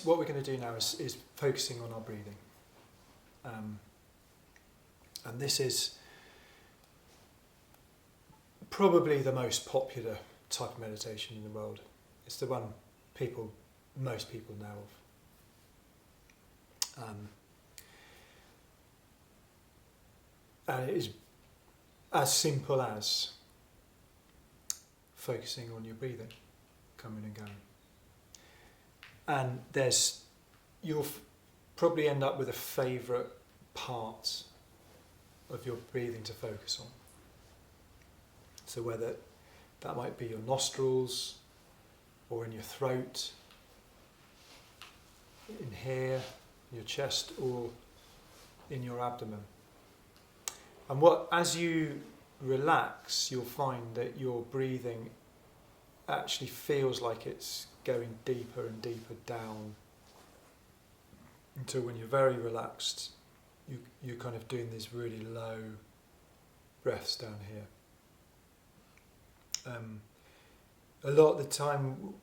what we're going to do now is focusing on our breathing. And this is probably the most popular type of meditation in the world. It's the one most people know of. And it is as simple as focusing on your breathing, coming and going. And you'll probably end up with a favourite part of your breathing to focus on. So whether that might be your nostrils, or in your throat, in here, your chest, or in your abdomen. And as you relax, you'll find that your breathing actually feels like it's going deeper and deeper down, until when you're very relaxed, you're kind of doing these really low breaths down here. A lot of the time,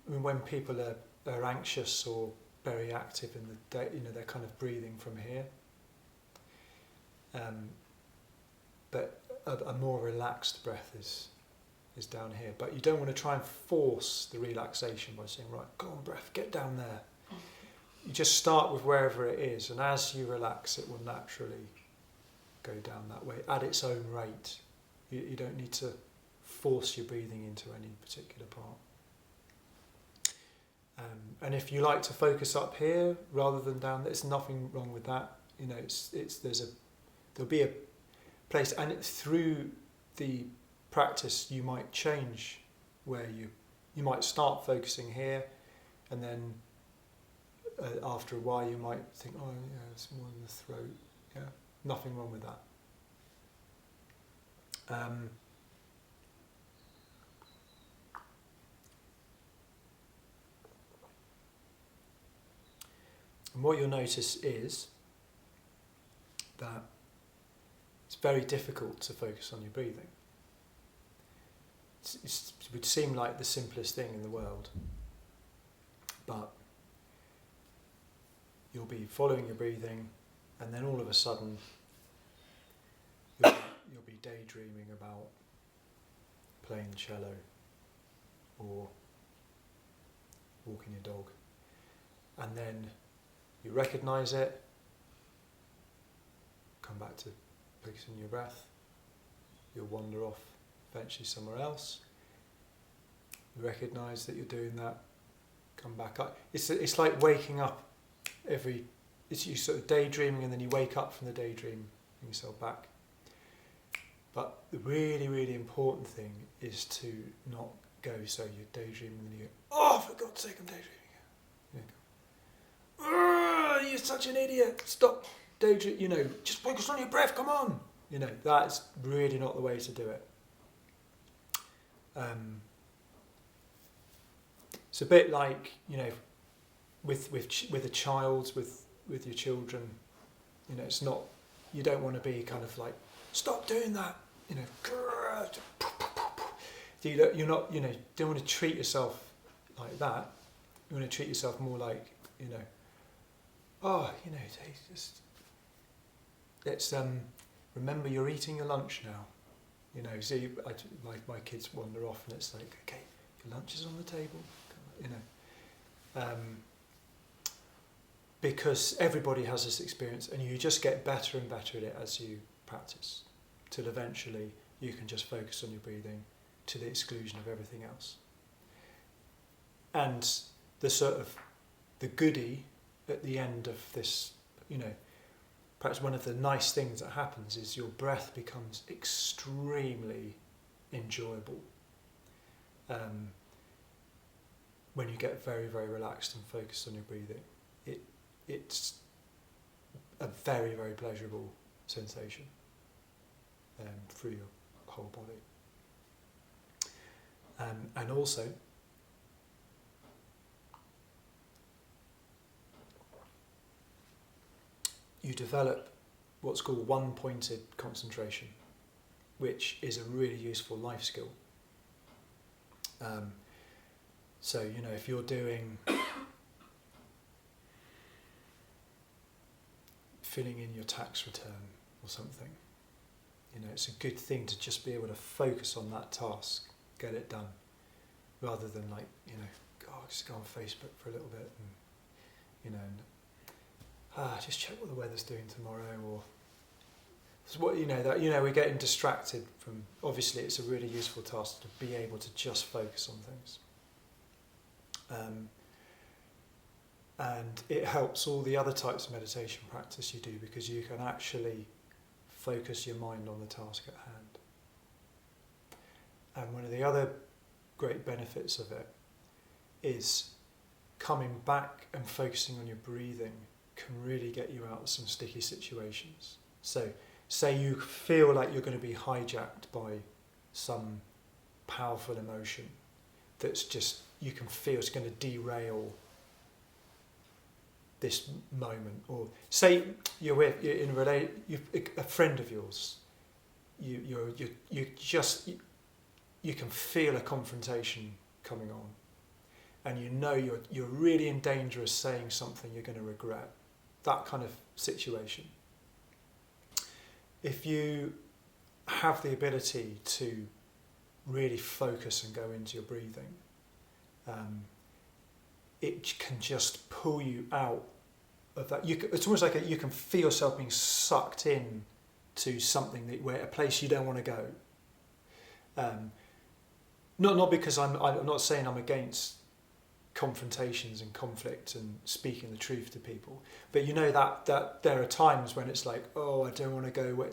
when people are anxious or very active in the day, they're kind of breathing from here. But a more relaxed breath is down here. But you don't want to try and force the relaxation by saying, right, go on breath, get down there. You just start with wherever it is, and as you relax, it will naturally go down that way at its own rate. You don't need to force your breathing into any particular part. And if you like to focus up here rather than down, there's nothing wrong with that. There'll be a place, and through the practice, you might change where you might start focusing here, and then after a while you might think, oh yeah, it's more in the throat. Yeah, nothing wrong with that. And what you'll notice is that it's very difficult to focus on your breathing. It would seem like the simplest thing in the world, but you'll be following your breathing, and then all of a sudden you'll be daydreaming about playing the cello or walking your dog, and then you recognise it, come back to focusing your breath, you'll wander off eventually somewhere else, you recognise that you're doing that, come back up. It's like waking up you sort of daydreaming, and then you wake up from the daydream, bring yourself back. But the really, really important thing is to not go, so you're daydreaming and then you go, oh, for God's sake, I'm daydreaming. You're such an idiot, stop daydreaming, just focus on your breath, come on. That's really not the way to do it. It's a bit like, with a child, with your children, it's not, you don't want to be kind of like, stop doing that, you're not, don't want to treat yourself like that. You want to treat yourself more like, let's remember you're eating your lunch now. See, my kids wander off, and it's like, okay, your lunch is on the table, because everybody has this experience, and you just get better and better at it as you practice, till eventually you can just focus on your breathing to the exclusion of everything else. And the goodie at the end of this, perhaps one of the nice things that happens is your breath becomes extremely enjoyable when you get very, very relaxed and focused on your breathing. It's a very, very pleasurable sensation through your whole body. And also, you develop what's called one-pointed concentration, which is a really useful life skill. So, if you're doing filling in your tax return or something. It's a good thing to just be able to focus on that task, get it done, rather than just go on Facebook for a little bit and just check what the weather's doing tomorrow, or we're getting distracted from. Obviously, it's a really useful task to be able to just focus on things, and it helps all the other types of meditation practice you do, because you can actually focus your mind on the task at hand. And one of the other great benefits of it is coming back and focusing on your breathing can really get you out of some sticky situations. So say you feel like you're going to be hijacked by some powerful emotion that's just, you can feel it's going to derail this moment, or say you're in a friend of yours, you can feel a confrontation coming on, and you're really in danger of saying something you're going to regret. That kind of situation. If you have the ability to really focus and go into your breathing, it can just pull you out of that. It's almost like you can feel yourself being sucked in to something a place you don't want to go. Not because I'm not saying I'm against confrontations and conflict and speaking the truth to people, but that there are times when it's like, oh, I don't want to go where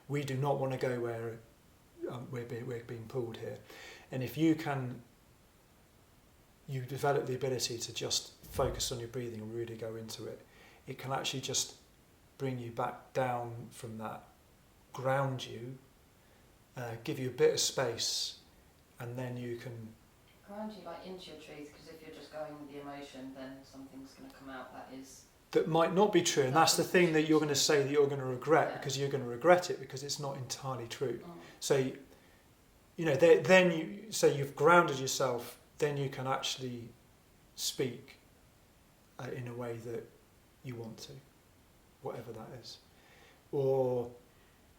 we do not want to go where we're being pulled here. And if you develop the ability to just focus on your breathing and really go into it, it can actually just bring you back down from that, ground you, give you a bit of space, and then you can ground you into your truth, because if you're just going with the emotion, then something's going to come out that might not be true, and that's the thing that you're going to say that you're going to regret, because you're going to regret it because it's not entirely true. So then you say you've grounded yourself, then you can actually speak in a way that you want to, whatever that is. Or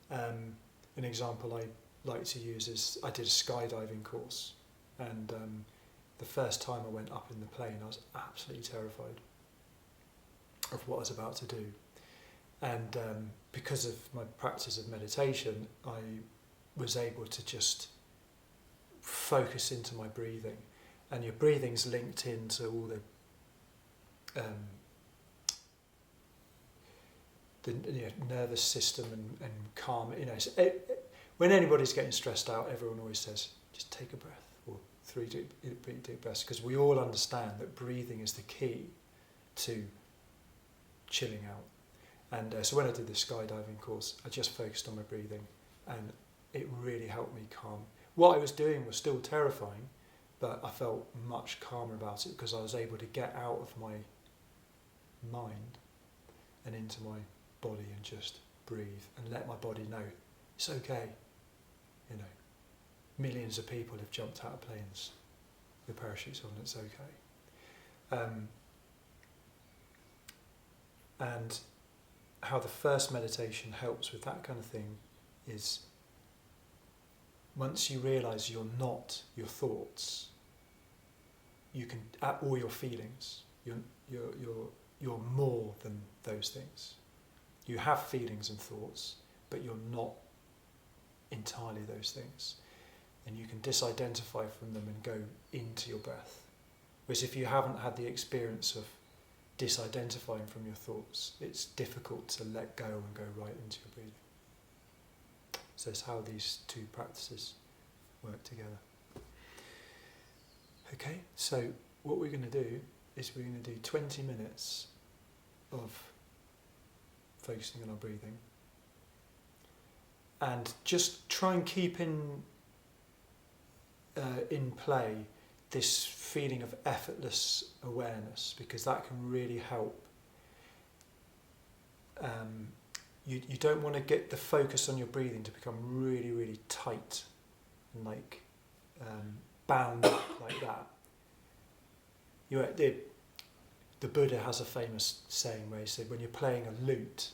an example I like to use is I did a skydiving course, and the first time I went up in the plane I was absolutely terrified of what I was about to do, and because of my practice of meditation I was able to just focus into my breathing, and your breathing's linked into all the nervous system and calm. When anybody's getting stressed out, everyone always says, just take a breath, or 3 deep breaths, because we all understand that breathing is the key to chilling out. And so when I did the skydiving course, I just focused on my breathing, and it really helped me calm. What I was doing was still terrifying, but I felt much calmer about it because I was able to get out of my mind and into my body and just breathe and let my body know it's okay. Millions of people have jumped out of planes with parachutes on, it's okay. And how the first meditation helps with that kind of thing is once you realise you're not your thoughts, you can, or your feelings, you're more than those things. You have feelings and thoughts, but you're not entirely those things. And you can disidentify from them and go into your breath. Whereas if you haven't had the experience of disidentifying from your thoughts, it's difficult to let go and go right into your breathing. So it's how these two practices work together. Okay, so what we're going to do is we're going to do 20 minutes of focusing on our breathing, and just try and keep in play this feeling of effortless awareness, because that can really help. You don't want to get the focus on your breathing to become really, really tight and bound up like that. the Buddha has a famous saying where he said, when you're playing a lute,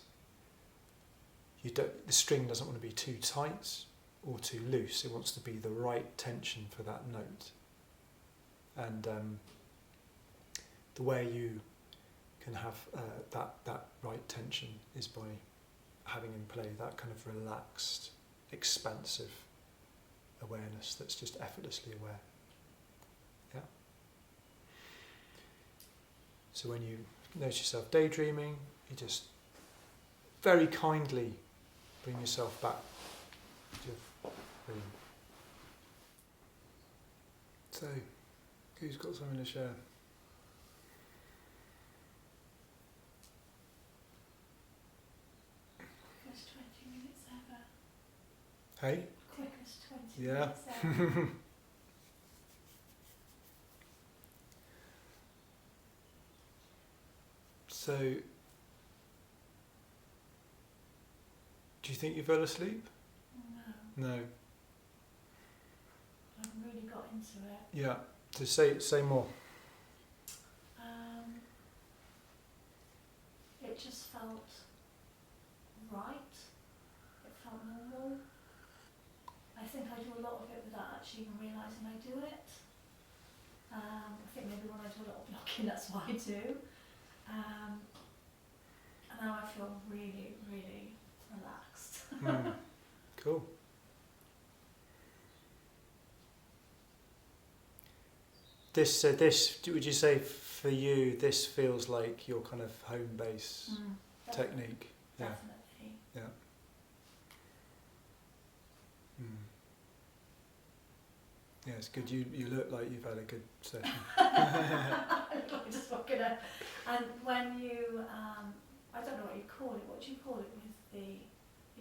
the string doesn't want to be too tight or too loose. It wants to be the right tension for that note. And the way you can have that right tension is by having in play that kind of relaxed, expansive awareness that's just effortlessly aware. Yeah. So when you notice yourself daydreaming, you just very kindly bring yourself back to your breathing. So, who's got something to share? Quickest 20 minutes ever. Hey? Quickest 20 Yeah. minutes ever. So, do you think you fell asleep? No, No. I've really got into it. Yeah. So say more. It just felt right. It felt normal. I think I do a lot of it without actually even realising I do it. I think maybe when I do a lot of blocking, that's why I do. And now I feel really, really relaxed. Cool. This would you say for you this feels like your kind of home base technique? Yeah. Definitely. Yeah. Yeah, it's good. You look like you've had a good session. I'm just walking up. And when you, I don't know what you call it. What do you call it with the?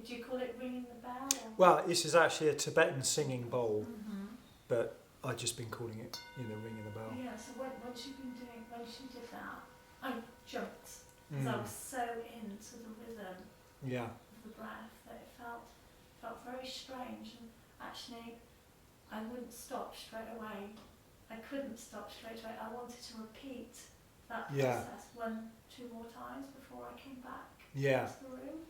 Did you call it ringing the bell? Or? Well, this is actually a Tibetan singing bowl, Mm-hmm. but I've just been calling it, ringing the bell. Yeah. So once you did that, I jumped because I was so into the rhythm Yeah. of the breath that it felt very strange. And actually, I wouldn't stop straight away. I couldn't stop straight away. I wanted to repeat that process 1-2 more times before I came back into the room.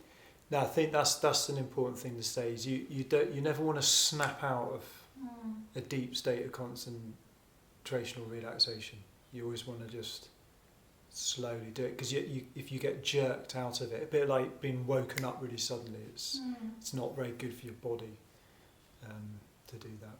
No, I think that's an important thing to say. Is you never want to snap out of a deep state of concentration or relaxation. You always want to just slowly do it, because if you get jerked out of it, a bit like being woken up really suddenly, it's not very good for your body to do that.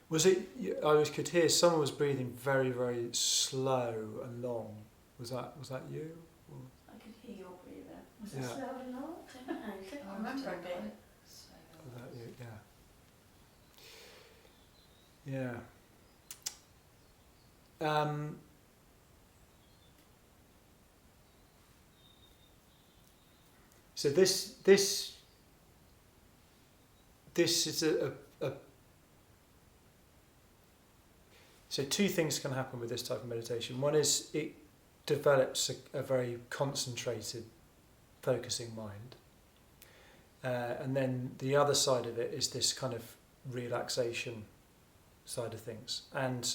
Was it? I could hear someone was breathing very, very slow and long. Was that you? Or? I could hear your breathing. Was Yeah. it slow and long? I don't know. I think I remember it being. Was that you? Yeah. Yeah. So this is a so two things can happen with this type of meditation. One is it develops a very concentrated, focusing mind, and then the other side of it is this kind of relaxation side of things. And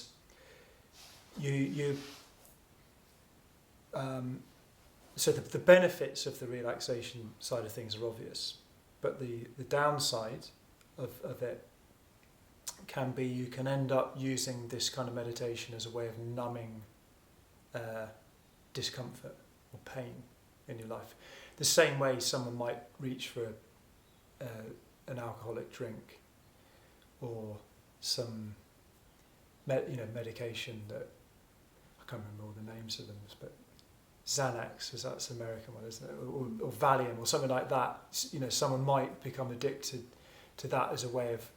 so the benefits of the relaxation side of things are obvious, but the downside of it can be you can end up using this kind of meditation as a way of numbing discomfort or pain in your life. The same way someone might reach for an alcoholic drink or some medication that I can't remember all the names of them, but Xanax, that's an American one, isn't it? Or Valium or something like that. Someone might become addicted to that as a way of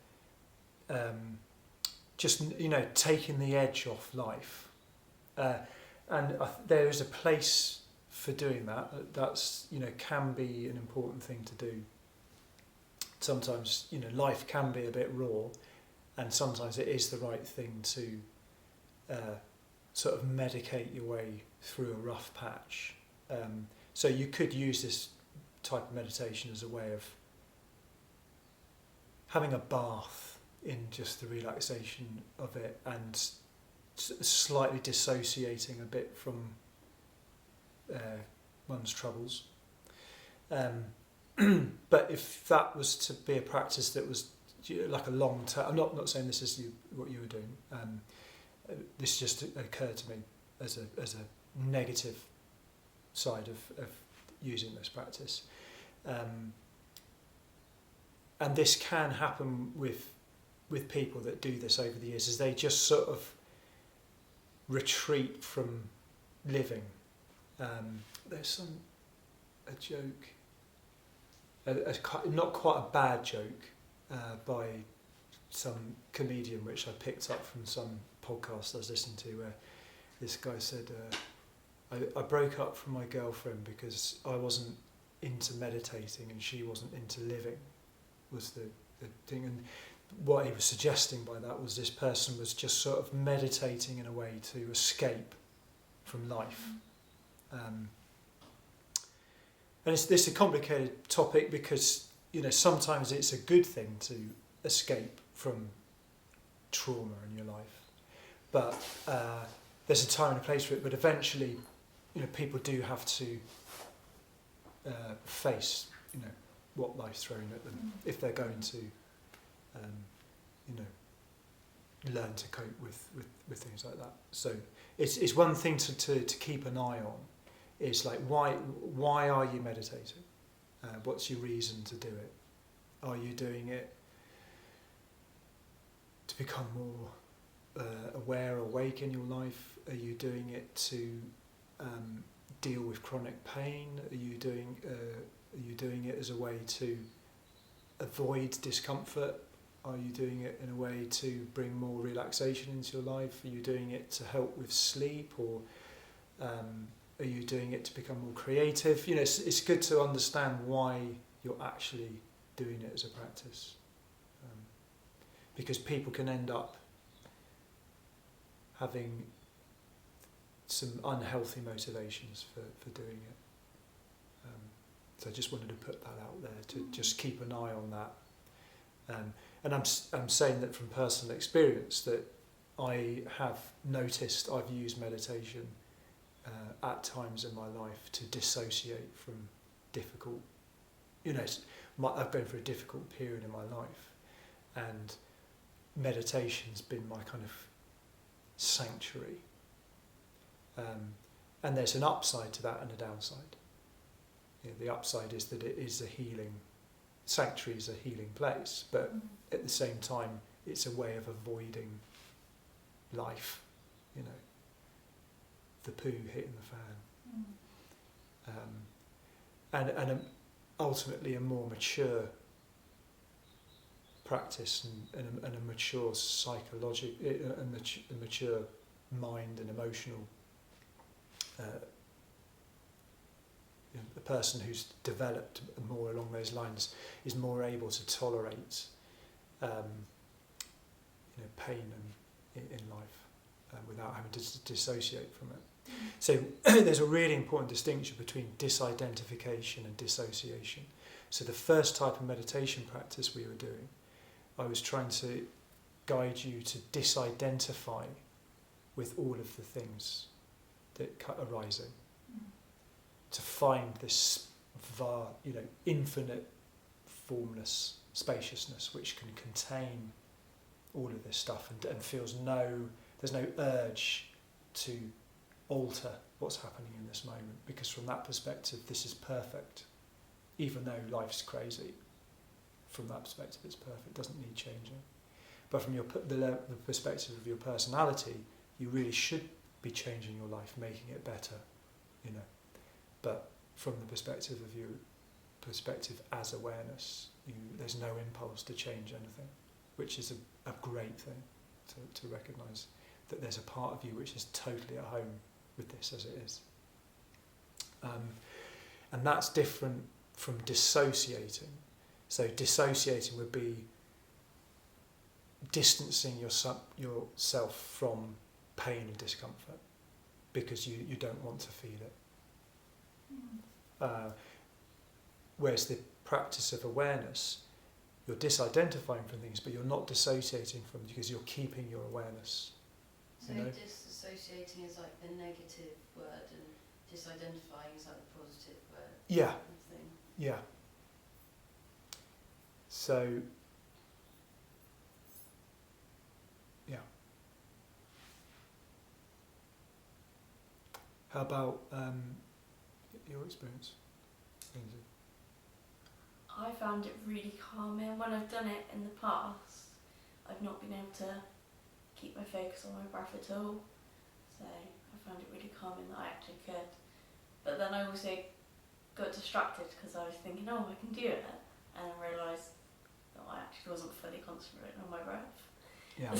just taking the edge off life, and there is a place for doing that. That's can be an important thing to do. Sometimes life can be a bit raw, and sometimes it is the right thing to sort of medicate your way through a rough patch. So you could use this type of meditation as a way of having a bath in just the relaxation of it, and slightly dissociating a bit from one's troubles. But if that was to be a practice that was like a long term, I'm not saying this is what you were doing. This just occurred to me as a negative side of using this practice. And this can happen with people that do this over the years, as they just sort of retreat from living. There's a joke, not quite a bad joke, by some comedian, which I picked up from some podcast I was listening to, where this guy said, I broke up from my girlfriend because I wasn't into meditating and she wasn't into living, was the thing. And what he was suggesting by that was this person was just sort of meditating in a way to escape from life. And it's a complicated topic because, sometimes it's a good thing to escape from trauma in your life. But there's a time and a place for it. But eventually, people do have to face, what life's thrown at them if they're going to, learn to cope with things like that. So it's one thing to keep an eye on. It's like, why are you meditating? What's your reason to do it? Are you doing it to become more aware or awake in your life? Are you doing it to deal with chronic pain? Are you doing it as a way to avoid discomfort? Are you doing it in a way to bring more relaxation into your life? Are you doing it to help with sleep, or are you doing it to become more creative? It's good to understand why you're actually doing it as a practice, because people can end up having some unhealthy motivations for doing it. So I just wanted to put that out there, to just keep an eye on that. And I'm saying that from personal experience, that I have noticed I've used meditation at times in my life to dissociate from difficult, I've gone through a difficult period in my life, and meditation's been my kind of sanctuary. And there's an upside to that and a downside. The upside is that it is a healing, sanctuary is a healing place, but at the same time it's a way of avoiding life, the poo hitting the fan. And ultimately a more mature practice and a mature a mature mind and emotional, the person who's developed more along those lines is more able to tolerate pain in life without having to dissociate from it. So there's a really important distinction between disidentification and dissociation. So the first type of meditation practice we were doing, I was trying to guide you to disidentify with all of the things that are arising, to find this infinite formless spaciousness which can contain all of this stuff, and feels there's no urge to alter what's happening in this moment, because from that perspective this is perfect. Even though life's crazy, from that perspective it's perfect, it doesn't need changing. But from the perspective of your personality, you really should be changing your life, making it better, But from the perspective of your perspective as awareness, there's no impulse to change anything, which is a great thing to recognise, that there's a part of you which is totally at home with this as it is. And that's different from dissociating. So dissociating would be distancing yourself from pain and discomfort because you don't want to feel it. Whereas the practice of awareness, you're disidentifying from things, but you're not dissociating from them because you're keeping your awareness. So associating is like the negative word and disidentifying is like the positive word. Yeah. Kind of thing. Yeah. So, yeah. How about your experience, Lindsay? I found it really calming. When I've done it in the past, I've not been able to keep my focus on my breath at all. So I found it really calming that I actually could. But then I also got distracted because I was thinking, oh, I can do it. And I realised that I actually wasn't fully concentrating on my breath. Yeah.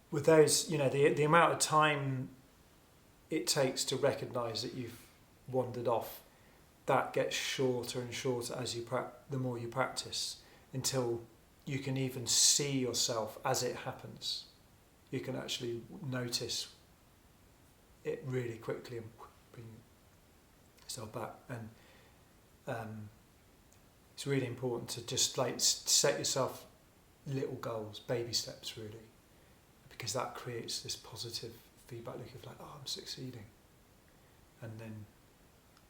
With those, the amount of time it takes to recognise that you've wandered off, that gets shorter and shorter as the more you practice, until you can even see yourself as it happens. You can actually notice it really quickly and bring yourself back. And it's really important to just set yourself little goals, baby steps really, because that creates this positive feedback loop of like, oh, I'm succeeding. And then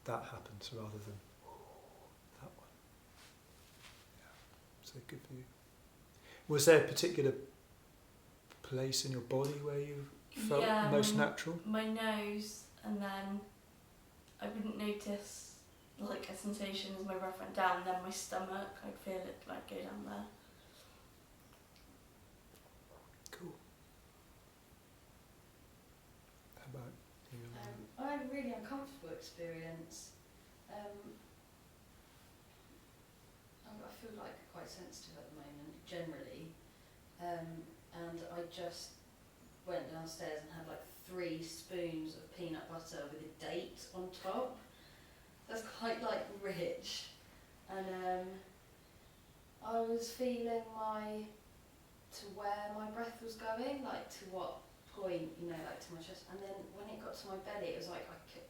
that happens rather than that one. Yeah. So good for you. Was there a particular place in your body where you felt most natural? My nose, and then I wouldn't notice like a sensation as my breath went down, and then my stomach, I'd feel it like go down there. Cool. How about you? I had a really uncomfortable experience. I feel like quite sensitive at the moment, generally, and I just went downstairs and had like 3 spoons of peanut butter with a date on top. That's quite like rich, and I was feeling to where my breath was going, like to what point, like to my chest, and then when it got to my belly, it was like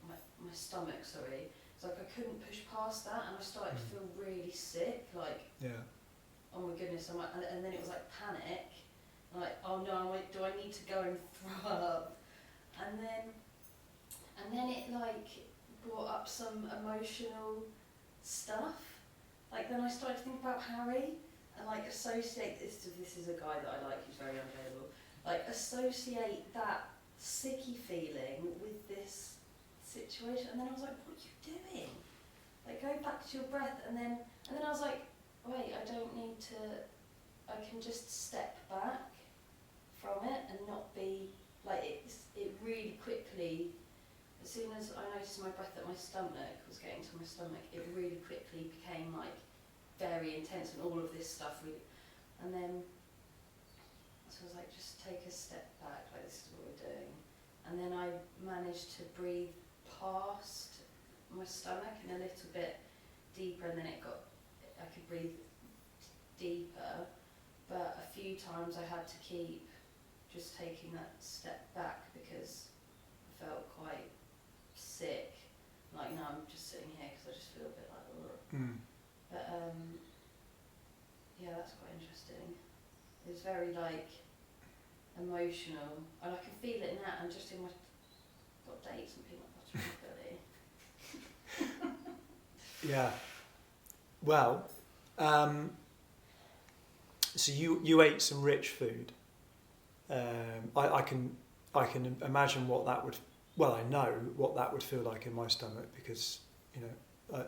my stomach, sorry. It's like I couldn't push past that, and I started to feel really sick, like, oh my goodness, and then it was like panic, like, oh no, do I need to go and throw up? And then it like brought up some emotional stuff. Like then I started to think about Harry and like associate this is a guy that I like who's very unavailable. Like associate that sicky feeling with this situation, and then I was like, what are you doing? Like go back to your breath, and then I was like, wait, I don't need to, I can just step back from it and not be like it really quickly, as soon as I noticed my breath that my stomach was getting to my stomach, it really quickly became like very intense and all of this stuff really, and then so I was like, just take a step back, like this is what we're doing. And then I managed to breathe past my stomach and a little bit deeper, and then I could breathe deeper, but a few times I had to keep just taking that step back because I felt quite sick. Like now I'm just sitting here because I just feel a bit like, ugh. But yeah, that's quite interesting. It was very like emotional, and I can feel it now. I'm just in my got dates and peanut butter in my belly. Yeah. Well, so you ate some rich food. I can imagine what that would. Well, I know what that would feel like in my stomach because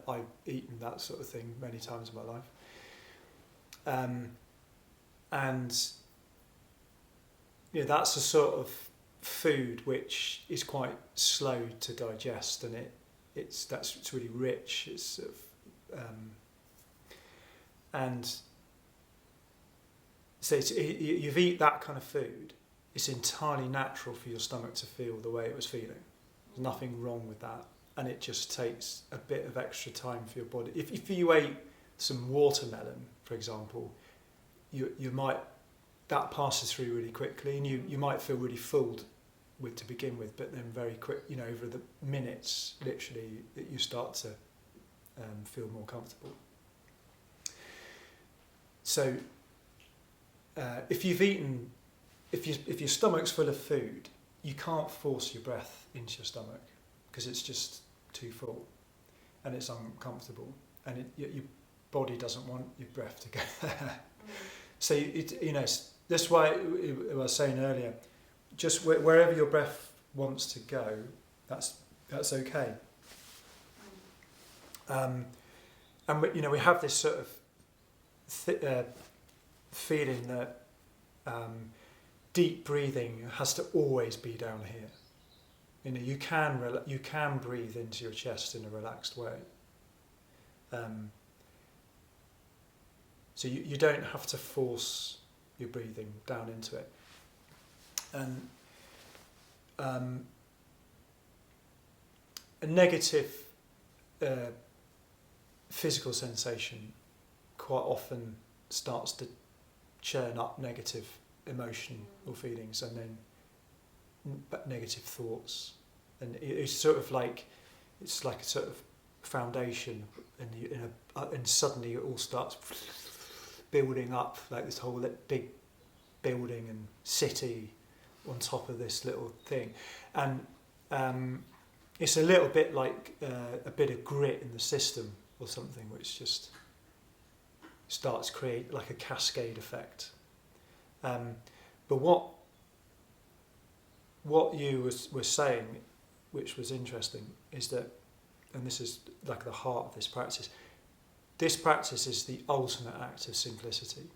I've eaten that sort of thing many times in my life. And that's a sort of food which is quite slow to digest, and it's really rich. It's sort of, and so you've eaten that kind of food. It's entirely natural for your stomach to feel the way it was feeling. There's nothing wrong with that, and it just takes a bit of extra time for your body. If you ate some watermelon, for example, you might, that passes through really quickly, and you might feel really full to begin with, but then very quick, over the minutes, literally, you start to feel more comfortable. So if you've eaten, if your stomach's full of food, you can't force your breath into your stomach because it's just too full and it's uncomfortable, and your body doesn't want your breath to go there. So that's why I was saying earlier, just wherever your breath wants to go, that's okay. And we have this sort of feeling that deep breathing has to always be down here. You can breathe into your chest in a relaxed way. So you don't have to force your breathing down into it. And a negative physical sensation quite often starts to churn up negative emotion or feelings, and then negative thoughts, and it's sort of like a sort of foundation, and suddenly it all starts building up like this whole big building and city on top of this little thing, and it's a little bit like a bit of grit in the system or something, which just starts create like a cascade effect. But what you were saying, which was interesting, is that, and this is like the heart of this practice is the ultimate act of simplicity.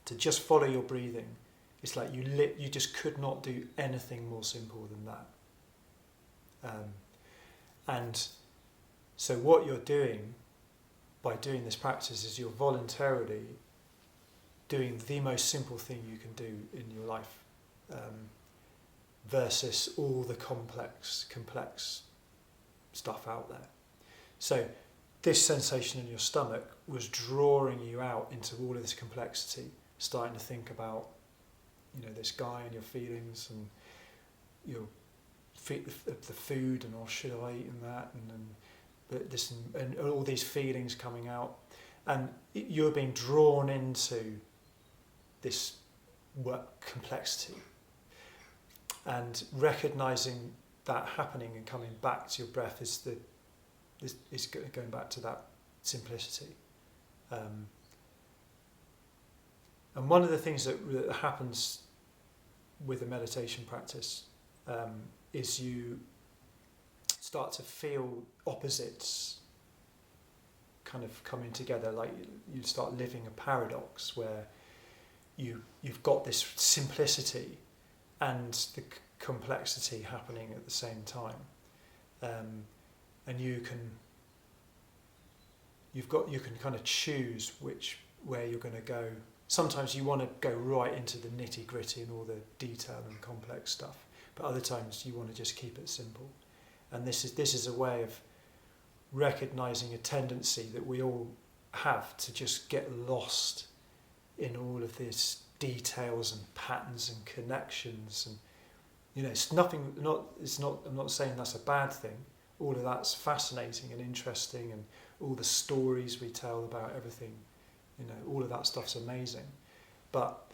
To just follow your breathing, it's like you just could not do anything more simple than that. And so what you're doing by doing this practice is you're voluntarily doing the most simple thing you can do in your life, versus all the complex stuff out there. So this sensation in your stomach was drawing you out into all of this complexity, starting to think about, this guy and your feelings and your the food, and should I eat and that, but this and all these feelings coming out, and you're being drawn into this complexity, and recognizing that happening and coming back to your breath is going back to that simplicity. And one of the things that happens with a meditation practice is you start to feel opposites kind of coming together, like you start living a paradox where you've got this simplicity and the complexity happening at the same time, and you can kind of choose where you're going to go. Sometimes you want to go right into the nitty gritty and all the detail and complex stuff, but other times you want to just keep it simple. And this is a way of recognizing a tendency that we all have to just get lost in all of these details and patterns and connections, and I'm not saying that's a bad thing. All of that's fascinating and interesting, and all the stories we tell about everything, all of that stuff's amazing. But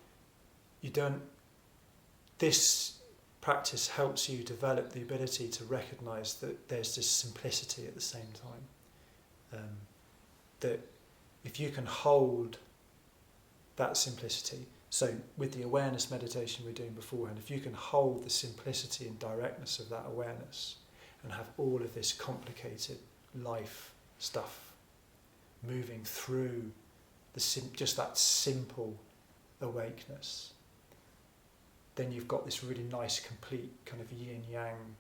this practice helps you develop the ability to recognize that there's this simplicity at the same time. That if you can hold that simplicity, so with the awareness meditation we were doing beforehand, if you can hold the simplicity and directness of that awareness and have all of this complicated life stuff moving through just that simple awakeness, then you've got this really nice, complete kind of yin-yang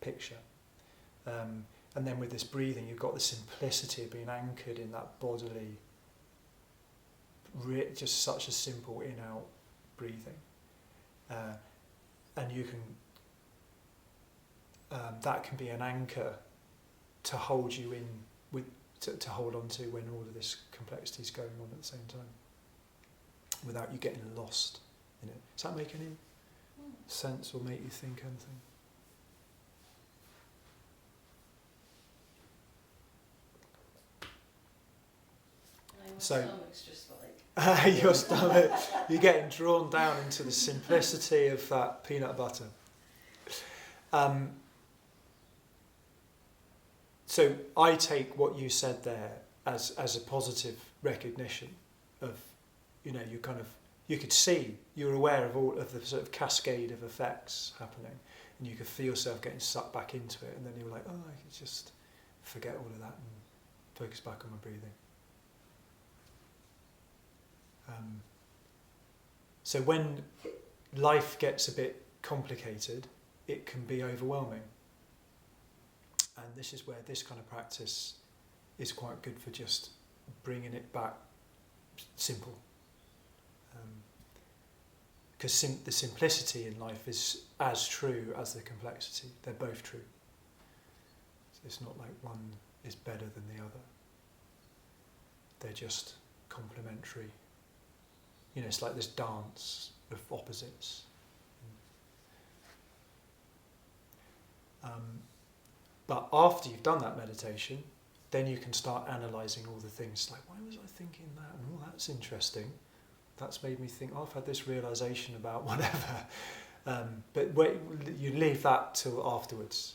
picture. And then with this breathing, you've got the simplicity of being anchored in that bodily, just such a simple in-out breathing. And you can, that can be an anchor to hold you in, to hold on to when all of this complexity is going on at the same time, without you getting lost in it. Does that make any sense or make you think anything? My So- stomach's just like Your stomach, you're getting drawn down into the simplicity of that peanut butter. So I take what you said there as a positive recognition of, you could see, you're aware of all of the sort of cascade of effects happening, and you could feel yourself getting sucked back into it, and then you were like, oh, I can just forget all of that and focus back on my breathing. So when life gets a bit complicated, it can be overwhelming. And this is where this kind of practice is quite good for just bringing it back simple. Because the simplicity in life is as true as the complexity. They're both true. So it's not like one is better than the other. They're just complementary. It's like this dance of opposites. But after you've done that meditation, then you can start analysing all the things, like, why was I thinking that? And, oh, that's interesting. That's made me think, I've had this realisation about whatever. But you leave that till afterwards,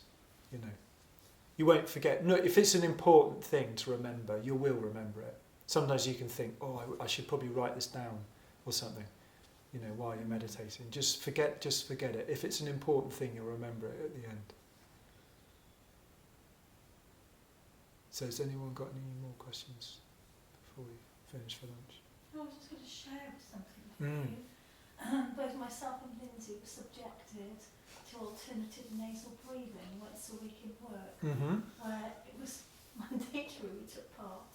You won't forget. No, if it's an important thing to remember, you will remember it. Sometimes you can think, oh, I should probably write this down or something, while you're meditating. Just forget it. If it's an important thing, you'll remember it at the end. So has anyone got any more questions before we finish for lunch? I was just going to share something with you. Both myself and Lindsay were subjected to alternative nasal breathing once a week in work, where it was mandatory we took part.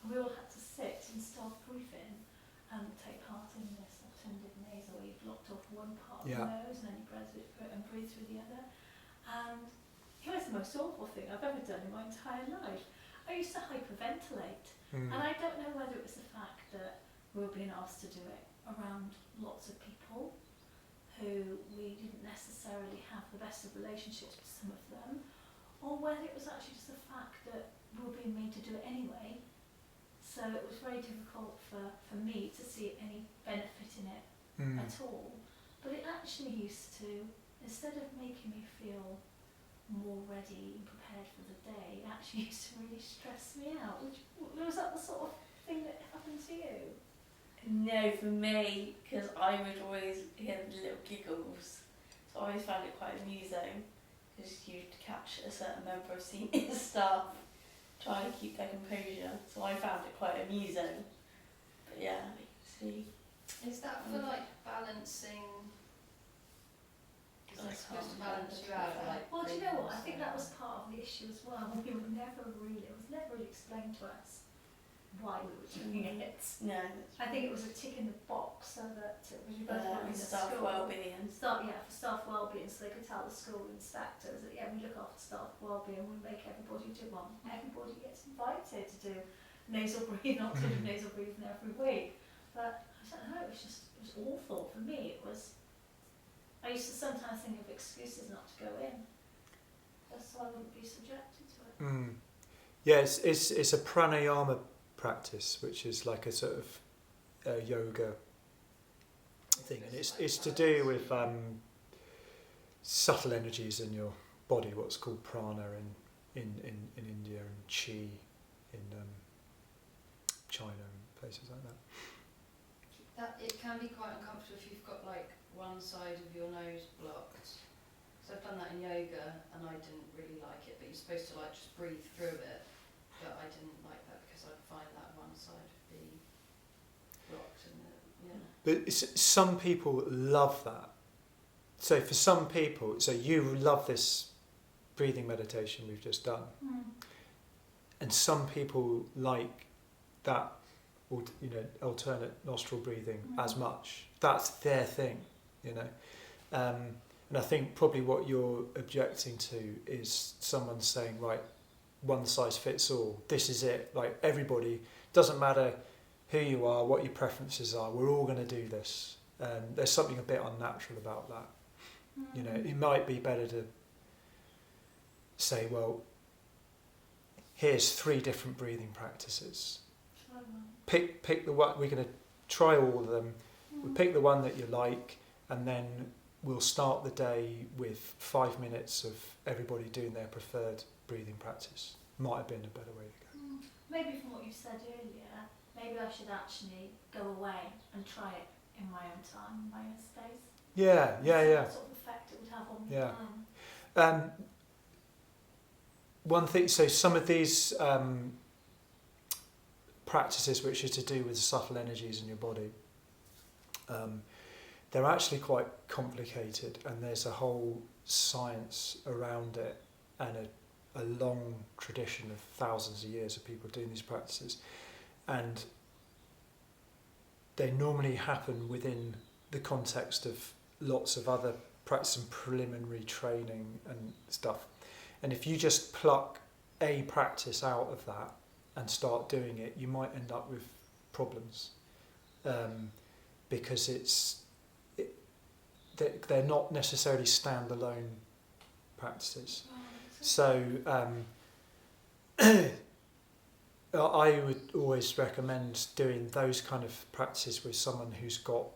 And we all had to sit in staff briefing and take part in this alternative nasal, where you blocked off one part of the nose and then you breathe through the other. And it was the most awful thing I've ever done in my entire life. I used to hyperventilate, and I don't know whether it was the fact that we were being asked to do it around lots of people who we didn't necessarily have the best of relationships with some of them, or whether it was actually just the fact that we were being made to do it anyway. So it was very difficult for me to see any benefit in it at all. But it actually used to, instead of making me feel more ready and prepared for the day, it actually used to really stress me out. Was that the sort of thing that happened to you? No, for me, because I would always hear the little giggles, so I always found it quite amusing, because you'd catch a certain member of senior staff trying to keep their composure, so I found it quite amusing. But yeah, see. Is that for balancing? Is that supposed to balance you out? Well, do you know what? I think that was part of the issue as well. It was never really explained to us why we were doing it. No. I think it was a tick in the box so that it was for staff well-being. For staff well-being, so they could tell the school inspectors that we look after staff well-being, we make everybody do one. Everybody gets invited to do nasal breathing, alternative nasal breathing every week. But I don't know, it was awful for me. I used to sometimes think of excuses not to go in, just so I wouldn't be subjected to it. Yeah, it's a pranayama practice, which is like a sort of yoga thing, and it's to do with subtle energies in your body, what's called prana in India, and chi in China and places like that. It can be quite uncomfortable if you've got one side of your nose blocked. So I've done that in yoga and I didn't really like it, but you're supposed to just breathe through it, but I didn't like that because I'd find that one side would be blocked But some people love that. So for some people, so you love this breathing meditation we've just done, and some people like that, alternate nostril breathing as much. That's their thing, and I think probably what you're objecting to is someone saying, right, one size fits all, this is it, everybody, doesn't matter who you are, what your preferences are, we're all going to do this. There's something a bit unnatural about that. It might be better to say, well, here's 3 different breathing practices. Pick the one. We're going to try all of them. We pick the one that you like, and then we'll start the day with 5 minutes of everybody doing their preferred breathing practice. Might have been a better way to go. Maybe from what you said earlier, maybe I should actually go away and try it in my own time, in my own space. Yeah. What sort of effect it would have on me then. One thing, so some of these practices which are to do with the subtle energies in your body, they're actually quite complicated, and there's a whole science around it, and a long tradition of thousands of years of people doing these practices, and they normally happen within the context of lots of other practice and preliminary training and stuff. And if you just pluck a practice out of that and start doing it, you might end up with problems, because they're not necessarily standalone practices. So I would always recommend doing those kind of practices with someone who's got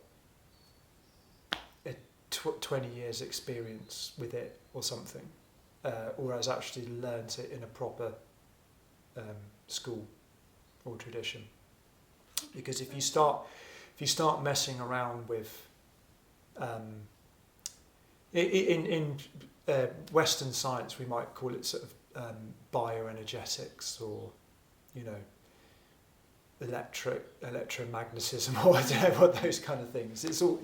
a 20 years experience with it or something, or has actually learnt it in a proper school or tradition. Because if you start messing around with in Western science, we might call it sort of bioenergetics, or electromagnetism, or what those kind of things. It's all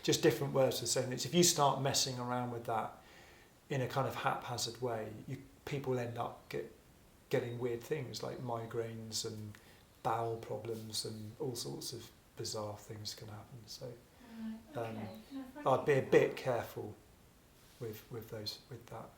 just different words for the same things. If you start messing around with that in a kind of haphazard way, people end up getting weird things like migraines and bowel problems, and all sorts of bizarre things can happen. So I'd be a bit careful with that.